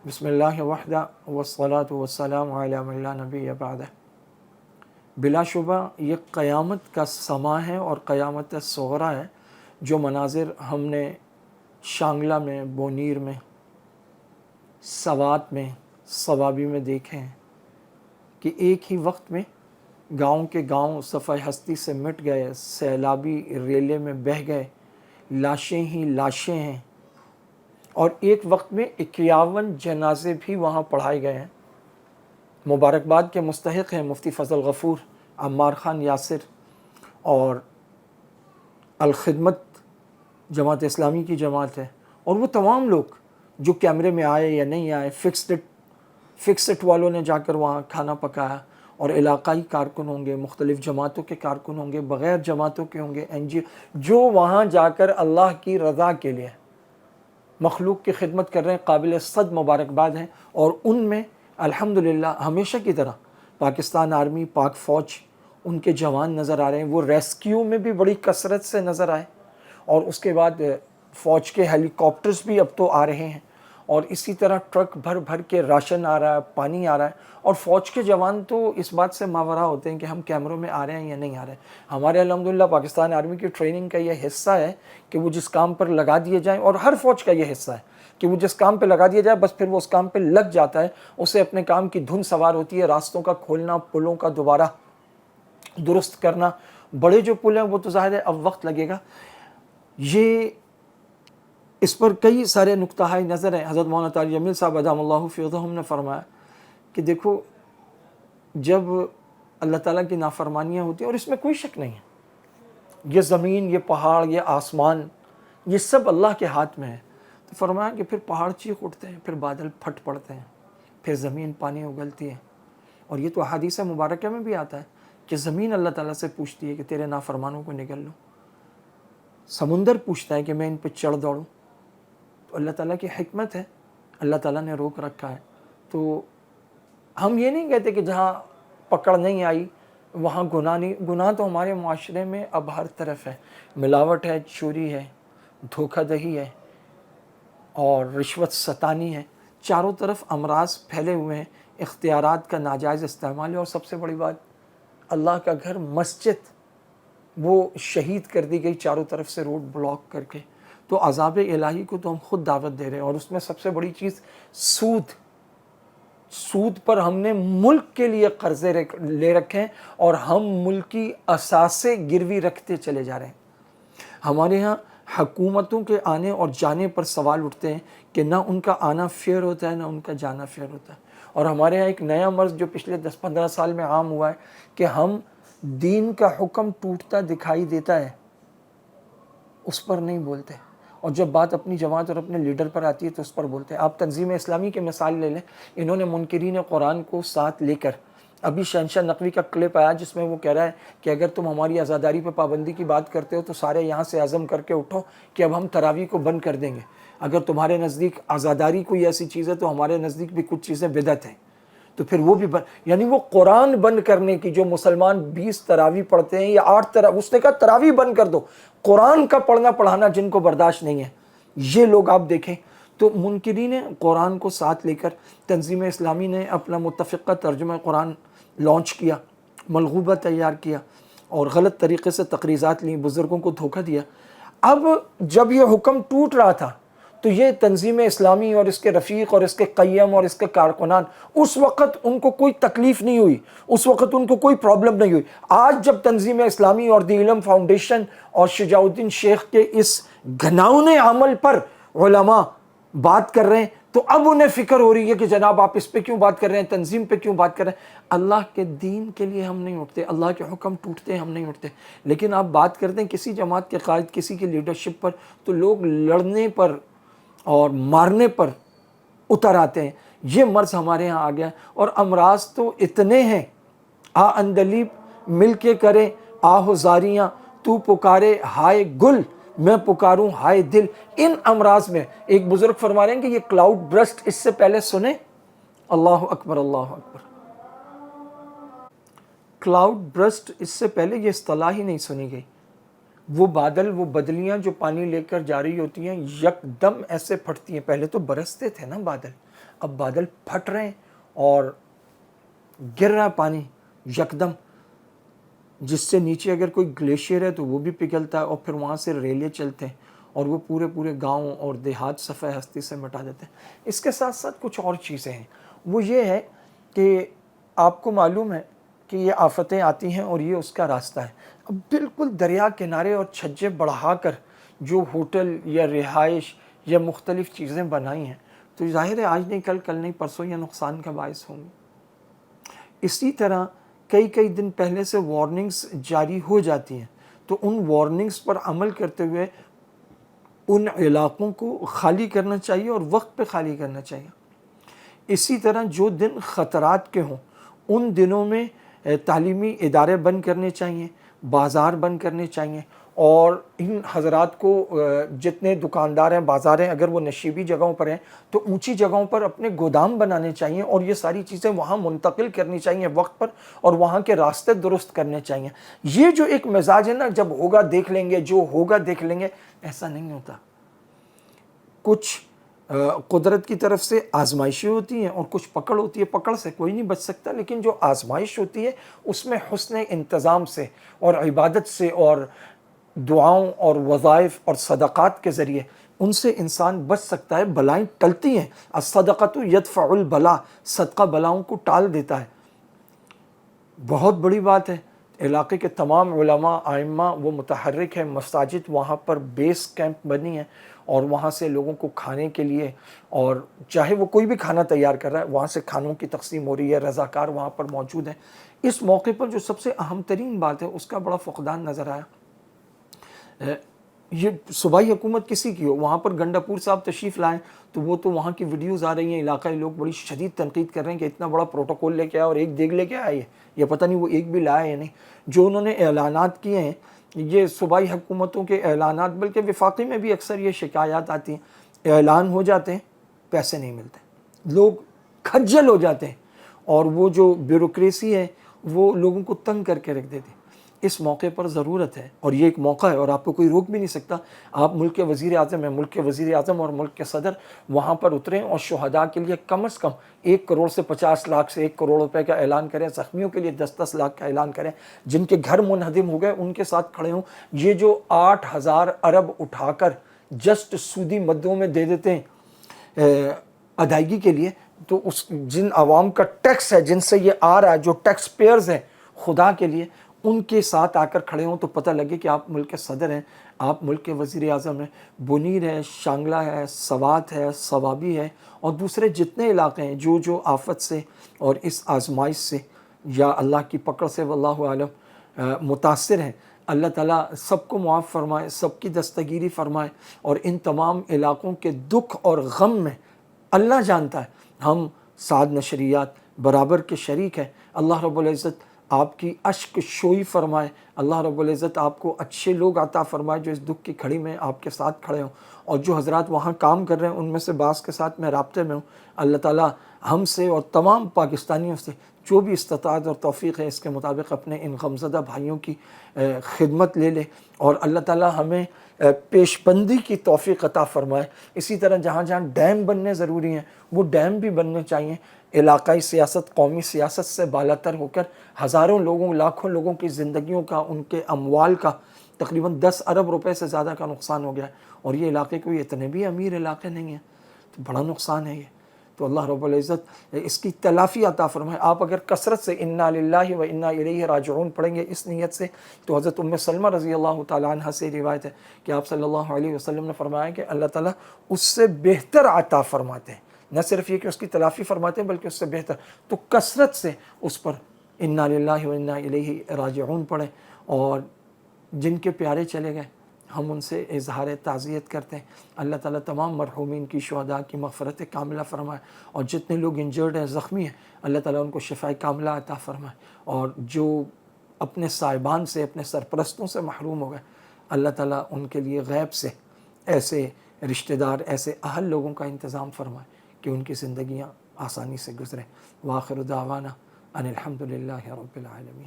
بسم اللہ وحدہ والصلاة والسلام علی من لا نبی بعدہ۔ بلا شبہ یہ قیامت کا سما ہے اور قیامت صغریٰ ہے جو مناظر ہم نے شانگلہ میں، بونیر میں، سوات میں، صوابی میں دیکھے ہیں کہ ایک ہی وقت میں گاؤں کے گاؤں صفحہ ہستی سے مٹ گئے، سیلابی ریلے میں بہہ گئے، لاشیں ہی لاشیں ہیں، اور ایک وقت میں 51 جنازے بھی وہاں پڑھائے گئے ہیں۔ مبارکباد کے مستحق ہیں مفتی فضل غفور، عمار خان یاسر اور الخدمت جماعت اسلامی کی جماعت ہے، اور وہ تمام لوگ جو کیمرے میں آئے یا نہیں آئے، فکسٹ والوں نے جا کر وہاں کھانا پکایا، اور علاقائی کارکن ہوں گے، مختلف جماعتوں کے کارکن ہوں گے، بغیر جماعتوں کے ہوں گے، NGO جو وہاں جا کر اللہ کی رضا کے لیے مخلوق کی خدمت کر رہے ہیں، قابل صد مبارکباد ہیں۔ اور ان میں الحمدللہ ہمیشہ کی طرح پاکستان آرمی، پاک فوج، ان کے جوان نظر آ رہے ہیں۔ وہ ریسکیو میں بھی بڑی کثرت سے نظر آئے، اور اس کے بعد فوج کے ہیلی کاپٹرز بھی اب تو آ رہے ہیں، اور اسی طرح ٹرک بھر بھر کے راشن آ رہا ہے، پانی آ رہا ہے، اور فوج کے جوان تو اس بات سے ماورا ہوتے ہیں کہ ہم کیمروں میں آ رہے ہیں یا نہیں آ رہے ہیں۔ ہمارے الحمدللہ پاکستان آرمی کی ٹریننگ کا یہ حصہ ہے کہ وہ جس کام پر لگا دیے جائیں، اور ہر فوج کا یہ حصہ ہے کہ وہ جس کام پہ لگا دیا جائے بس پھر وہ اس کام پہ لگ جاتا ہے، اسے اپنے کام کی دھن سوار ہوتی ہے، راستوں کا کھولنا، پلوں کا دوبارہ درست کرنا۔ بڑے جو پل ہیں وہ تو ظاہر ہے اب وقت لگے گا، یہ اس پر کئی سارے نقطہ نظر ہیں۔ حضرت مولانا طارق جمیل صاحب ادام اللہ فیضہم نے فرمایا کہ دیکھو، جب اللہ تعالیٰ کی نافرمانیاں ہوتی ہیں، اور اس میں کوئی شک نہیں ہے، یہ زمین، یہ پہاڑ، یہ آسمان، یہ سب اللہ کے ہاتھ میں ہے، تو فرمایا کہ پھر پہاڑ چیخ اٹھتے ہیں، پھر بادل پھٹ پڑتے ہیں، پھر زمین پانی اگلتی ہے۔ اور یہ تو احادیث مبارکہ میں بھی آتا ہے کہ زمین اللہ تعالیٰ سے پوچھتی ہے کہ تیرے نافرمانوں کو نگل لو، سمندر پوچھتا ہے کہ میں ان پہ چڑھ دوڑوں۔ تو اللہ تعالیٰ کی حکمت ہے، اللہ تعالیٰ نے روک رکھا ہے۔ تو ہم یہ نہیں کہتے کہ جہاں پکڑ نہیں آئی وہاں گناہ نہیں، گناہ تو ہمارے معاشرے میں اب ہر طرف ہے، ملاوٹ ہے، چوری ہے، دھوکہ دہی ہے، اور رشوت ستانی ہے، چاروں طرف امراض پھیلے ہوئے ہیں، اختیارات کا ناجائز استعمال ہے، اور سب سے بڑی بات اللہ کا گھر مسجد وہ شہید کر دی گئی چاروں طرف سے روڈ بلاک کر کے۔ تو عذاب الہی کو تو ہم خود دعوت دے رہے ہیں، اور اس میں سب سے بڑی چیز سود پر ہم نے ملک کے لیے قرضے لے رکھے ہیں، اور ہم ملکی اثاثے گروی رکھتے چلے جا رہے ہیں۔ ہمارے ہاں حکومتوں کے آنے اور جانے پر سوال اٹھتے ہیں کہ نہ ان کا آنا فیئر ہوتا ہے، نہ ان کا جانا فیئر ہوتا ہے۔ اور ہمارے ہاں ایک نیا مرض جو پچھلے 10-15 سال میں عام ہوا ہے کہ ہم دین کا حکم ٹوٹتا دکھائی دیتا ہے، اس پر نہیں بولتے، اور جب بات اپنی جماعت اور اپنے لیڈر پر آتی ہے تو اس پر بولتے ہیں۔ آپ تنظیم اسلامی کی مثال لے لیں، انہوں نے منکرین قرآن کو ساتھ لے کر، ابھی شہنشاہ نقوی کا کلپ آیا جس میں وہ کہہ رہا ہے کہ اگر تم ہماری عزاداری پہ پابندی کی بات کرتے ہو تو سارے یہاں سے عزم کر کے اٹھو کہ اب ہم تراویح کو بند کر دیں گے۔ اگر تمہارے نزدیک عزاداری کوئی ایسی چیز ہے تو ہمارے نزدیک بھی کچھ چیزیں بدعت ہیں، تو پھر وہ بھی یعنی وہ قرآن بند کرنے کی، جو مسلمان 20 تراویح پڑھتے ہیں یا 8 تراویح، اس نے کہا تراویح بند کر دو، قرآن کا پڑھنا پڑھانا جن کو برداشت نہیں ہے، یہ لوگ آپ دیکھیں۔ تو منکرین قرآن کو ساتھ لے کر تنظیم اسلامی نے اپنا متفقہ ترجمہ قرآن لانچ کیا، ملغوبہ تیار کیا، اور غلط طریقے سے تقریضات لیں، بزرگوں کو دھوکہ دیا۔ اب جب یہ حکم ٹوٹ رہا تھا تو یہ تنظیم اسلامی اور اس کے رفیق اور اس کے قیم اور اس کے کارکنان، اس وقت ان کو کوئی تکلیف نہیں ہوئی، اس وقت ان کو کوئی پرابلم نہیں ہوئی۔ آج جب تنظیم اسلامی اور دی علم فاؤنڈیشن اور شجاع الدین شیخ کے اس گھناؤنے عمل پر علماء بات کر رہے ہیں تو اب انہیں فکر ہو رہی ہے کہ جناب آپ اس پہ کیوں بات کر رہے ہیں، تنظیم پہ کیوں بات کر رہے ہیں۔ اللہ کے دین کے لیے ہم نہیں اٹھتے، اللہ کے حکم ٹوٹتے ہم نہیں اٹھتے، لیکن آپ بات کرتے ہیں کسی جماعت کے قائد، کسی کی لیڈرشپ پر، تو لوگ لڑنے پر اور مارنے پر اتر آتے ہیں۔ یہ مرض ہمارے ہاں آ گیا، اور امراض تو اتنے ہیں، آ اندلیب مل کے کرے آہ زاریاں، تو پکارے ہائے گل میں پکاروں ہائے دل۔ ان امراض میں ایک بزرگ فرما رہے ہیں کہ یہ کلاؤڈ برسٹ اس سے پہلے سنے، اللہ اکبر اللہ اکبر، کلاؤڈ برسٹ اس سے پہلے یہ اصطلاح ہی نہیں سنی گئی۔ وہ بادل، وہ بدلیاں جو پانی لے کر جا رہی ہوتی ہیں، یکدم ایسے پھٹتی ہیں، پہلے تو برستے تھے نا بادل، اب بادل پھٹ رہے ہیں اور گر رہا پانی یکدم، جس سے نیچے اگر کوئی گلیشیئر ہے تو وہ بھی پگھلتا ہے اور پھر وہاں سے ریلے چلتے ہیں اور وہ پورے گاؤں اور دیہات صفحہ ہستی سے مٹا دیتے ہیں۔ اس کے ساتھ ساتھ کچھ اور چیزیں ہیں، وہ یہ ہے کہ آپ کو معلوم ہے کہ یہ آفتیں آتی ہیں اور یہ اس کا راستہ ہے۔ اب بالکل دریا کنارے اور چھجے بڑھا کر جو ہوٹل یا رہائش یا مختلف چیزیں بنائی ہیں تو ظاہر ہے آج نہیں کل، کل نہیں پرسوں یہ نقصان کا باعث ہوں گی۔ اسی طرح کئی دن پہلے سے وارننگز جاری ہو جاتی ہیں تو ان وارننگز پر عمل کرتے ہوئے ان علاقوں کو خالی کرنا چاہیے اور وقت پہ خالی کرنا چاہیے۔ اسی طرح جو دن خطرات کے ہوں ان دنوں میں تعلیمی ادارے بند کرنے چاہیے، بازار بند کرنے چاہیے، اور ان حضرات کو جتنے دکاندار ہیں، بازار ہیں، اگر وہ نشیبی جگہوں پر ہیں تو اونچی جگہوں پر اپنے گودام بنانے چاہیے اور یہ ساری چیزیں وہاں منتقل کرنی چاہیے وقت پر، اور وہاں کے راستے درست کرنے چاہیے۔ یہ جو ایک مزاج ہے نا، جب ہوگا دیکھ لیں گے، جو ہوگا دیکھ لیں گے، ایسا نہیں ہوتا۔ کچھ قدرت کی طرف سے آزمائشیں ہوتی ہیں اور کچھ پکڑ ہوتی ہے، پکڑ سے کوئی نہیں بچ سکتا، لیکن جو آزمائش ہوتی ہے اس میں حسن انتظام سے اور عبادت سے اور دعاؤں اور وظائف اور صدقات کے ذریعے ان سے انسان بچ سکتا ہے۔ بلائیں ٹلتی ہیں، الصدقۃ یدفع البلاء، صدقہ بلاؤں کو ٹال دیتا ہے۔ بہت بڑی بات ہے، علاقے کے تمام علماء ائمہ وہ متحرک ہیں، مساجد وہاں پر بیس کیمپ بنی ہیں اور وہاں سے لوگوں کو کھانے کے لیے، اور چاہے وہ کوئی بھی کھانا تیار کر رہا ہے وہاں سے کھانوں کی تقسیم ہو رہی ہے، رضاکار وہاں پر موجود ہیں۔ اس موقع پر جو سب سے اہم ترین بات ہے اس کا بڑا فقدان نظر آیا۔ یہ صوبائی حکومت کسی کی ہو، وہاں پر گنڈا پور صاحب تشریف لائیں تو وہ تو وہاں کی ویڈیوز آ رہی ہیں، علاقائی لوگ بڑی شدید تنقید کر رہے ہیں کہ اتنا بڑا پروٹوکول لے کے آیا اور ایک دیگ لے کے آئے، یہ پتہ نہیں وہ ایک بھی لایا یا نہیں۔ جو انہوں نے اعلانات کیے ہیں، یہ صوبائی حکومتوں کے اعلانات، بلکہ وفاقی میں بھی اکثر یہ شکایات آتی ہیں، اعلان ہو جاتے ہیں، پیسے نہیں ملتے، لوگ کھجل ہو جاتے ہیں اور وہ جو بیوروکریسی ہے وہ لوگوں کو تنگ کر کے رکھ دیتی ہے۔ اس موقع پر ضرورت ہے، اور یہ ایک موقع ہے اور آپ کو کوئی روک بھی نہیں سکتا۔ آپ ملک کے وزیر اعظم ہیں، ملک کے وزیر اعظم اور ملک کے صدر وہاں پر اتریں اور شہداء کے لیے کم از کم 1 کروڑ سے 50 لاکھ سے 1 کروڑ روپے کا اعلان کریں، زخمیوں کے لیے 10-10 لاکھ کا اعلان کریں، جن کے گھر منہدم ہو گئے ان کے ساتھ کھڑے ہوں۔ یہ جو 8,000 ارب اٹھا کر جسٹ سودی مدوں میں دے دیتے ہیں ادائیگی کے لیے، تو اس جن عوام کا ٹیکس ہے، جن سے یہ آ رہا ہے، جو ٹیکس پیئرز ہیں، خدا کے لیے ان کے ساتھ آ کر کھڑے ہوں تو پتہ لگے کہ آپ ملک کے صدر ہیں، آپ ملک کے وزیر اعظم ہیں۔ بنیر ہے، شانگلہ ہے، سوات ہے، صوابی ہے اور دوسرے جتنے علاقے ہیں جو آفت سے اور اس آزمائش سے یا اللہ کی پکڑ سے واللہ عالم متاثر ہیں، اللہ تعالیٰ سب کو معاف فرمائے، سب کی دستگیری فرمائے، اور ان تمام علاقوں کے دکھ اور غم میں اللہ جانتا ہے، ہم سعد نشریات برابر کے شریک ہیں۔ اللہ رب العزت آپ کی اشک شوئی فرمائے، اللہ رب العزت آپ کو اچھے لوگ عطا فرمائے جو اس دکھ کی گھڑی میں آپ کے ساتھ کھڑے ہوں، اور جو حضرات وہاں کام کر رہے ہیں ان میں سے بعض کے ساتھ میں رابطے میں ہوں۔ اللہ تعالیٰ ہم سے اور تمام پاکستانیوں سے جو بھی استطاعت اور توفیق ہے اس کے مطابق اپنے ان غمزدہ بھائیوں کی خدمت لے لے، اور اللہ تعالیٰ ہمیں پیش بندی کی توفیق عطا فرمائے۔ اسی طرح جہاں جہاں ڈیم بننے ضروری ہیں وہ ڈیم بھی بننے چاہیے۔ علاقائی سیاست قومی سیاست سے بالاتر ہو کر ہزاروں لوگوں، لاکھوں لوگوں کی زندگیوں کا، ان کے اموال کا تقریباً 10 ارب روپے سے زیادہ کا نقصان ہو گیا ہے، اور یہ علاقے کوئی اتنے بھی امیر علاقے نہیں ہیں، تو بڑا نقصان ہے یہ۔ تو اللہ رب العزت اس کی تلافی عطا فرمائے۔ آپ اگر کثرت سے انا للہ و انا الیہ راجعون پڑھیں گے اس نیت سے، تو حضرت ام سلمہ رضی اللہ تعالیٰ عنہ سے روایت ہے کہ آپ صلی اللہ علیہ وسلم نے فرمایا کہ اللہ تعالیٰ اس سے بہتر عطا فرماتے ہیں، نہ صرف یہ کہ اس کی تلافی فرماتے ہیں بلکہ اس سے بہتر۔ تو کثرت سے اس پر انا للہ و انا الیہ راجعون پڑھیں، اور جن کے پیارے چلے گئے ہم ان سے اظہار تعزیت کرتے ہیں۔ اللہ تعالیٰ تمام مرحومین کی، شہداء کی مغفرت کاملہ فرمائے، اور جتنے لوگ انجرڈ ہیں، زخمی ہیں، اللہ تعالیٰ ان کو شفاء کاملہ عطا فرمائے، اور جو اپنے صاحبان سے، اپنے سرپرستوں سے محروم ہو گئے، اللہ تعالیٰ ان کے لیے غیب سے ایسے رشتہ دار، ایسے اہل لوگوں کا انتظام فرمائے کہ ان کی زندگیاں آسانی سے گزریں۔ وآخر دعوانا ان الحمد للہ رب العالمین۔